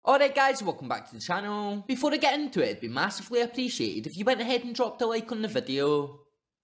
Alright guys, welcome back to the channel. Before I get into it, it'd be massively appreciated if you went ahead and dropped a like on the video.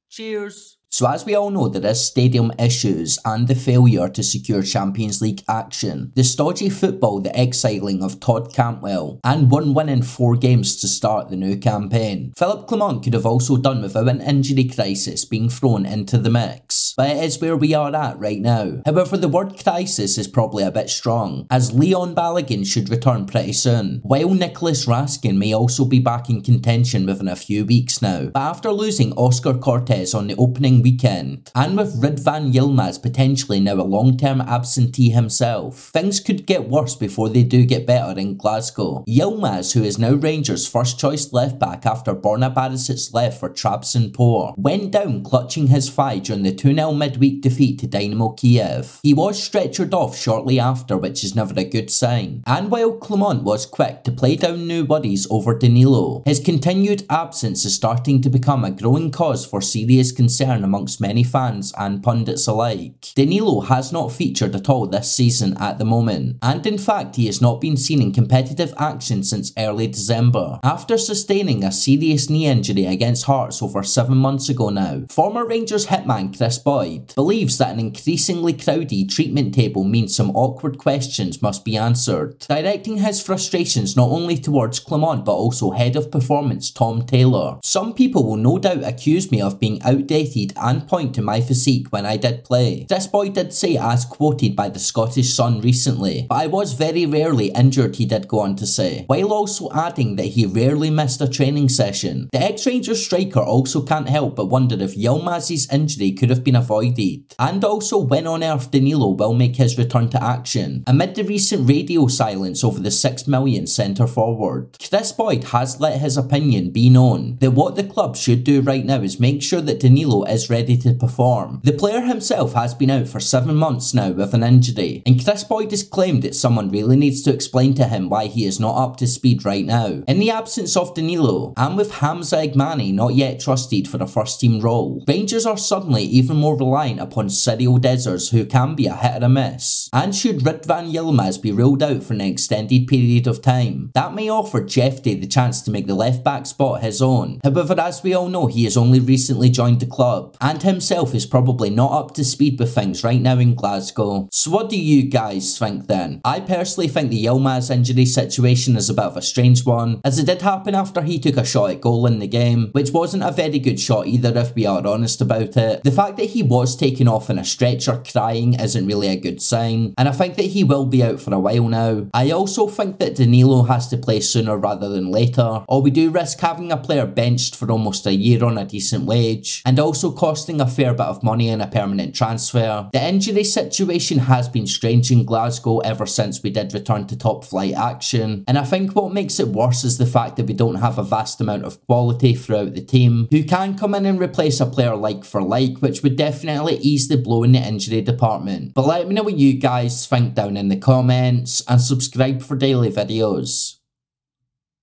Cheers. So as we all know, there is stadium issues and the failure to secure Champions League action, the stodgy football, the exiling of Todd Cantwell, and one win in 4 games to start the new campaign. Philippe Clement could have also done without an injury crisis being thrown into the mix, but it is where we are at right now. However, the word crisis is probably a bit strong, as Leon Balogun should return pretty soon, while Nicholas Raskin may also be back in contention within a few weeks now. But after losing Oscar Cortez on the opening weekend, and with Ridvan Yilmaz potentially now a long-term absentee himself, things could get worse before they do get better in Glasgow. Yilmaz, who is now Rangers' first choice left back after Borna Barisic's left for Trabzonspor, went down clutching his thigh during the 2-0 midweek defeat to Dynamo Kiev. He was stretchered off shortly after, which is never a good sign. And while Clement was quick to play down new worries over Danilo, his continued absence is starting to become a growing cause for serious concern amongst many fans and pundits alike. Danilo has not featured at all this season at the moment, and in fact he has not been seen in competitive action since early December, after sustaining a serious knee injury against Hearts over 7 months ago now. Former Rangers hitman KRIS believes that an increasingly crowded treatment table means some awkward questions must be answered, directing his frustrations not only towards Clement but also head of performance Tom Taylor. Some people will no doubt accuse me of being outdated and point to my physique when I did play. This boy did say, as quoted by the Scottish Sun recently, but I was very rarely injured, he did go on to say, while also adding that he rarely missed a training session. The ex-Rangers striker also can't help but wonder if Yilmaz's injury could have been avoided, and also when on earth Danilo will make his return to action, amid the recent radio silence over the $6 million centre forward. KRIS Boyd has let his opinion be known that what the club should do right now is make sure that Danilo is ready to perform. The player himself has been out for 7 months now with an injury, and KRIS Boyd has claimed that someone really needs to explain to him why he is not up to speed right now. In the absence of Danilo, and with Hamza Igmani not yet trusted for a first team role, Rangers are suddenly even more reliant upon Cyril Dessers, who can be a hit or a miss. And should Ridvan Yilmaz be ruled out for an extended period of time, that may offer Jeffrey the chance to make the left back spot his own. However, as we all know, he has only recently joined the club, and himself is probably not up to speed with things right now in Glasgow. So what do you guys think then? I personally think the Yilmaz injury situation is a bit of a strange one, as it did happen after he took a shot at goal in the game, which wasn't a very good shot either if we are honest about it. The fact that he was taken off in a stretcher crying isn't really a good sign, and I think that he will be out for a while now. I also think that Danilo has to play sooner rather than later, or we do risk having a player benched for almost a year on a decent wage, and also costing a fair bit of money in a permanent transfer. The injury situation has been strange in Glasgow ever since we did return to top flight action, and I think what makes it worse is the fact that we don't have a vast amount of quality throughout the team who can come in and replace a player like for like, which would definitely ease the blow in the injury department. But let me know what you guys think down in the comments, and subscribe for daily videos.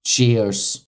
Cheers.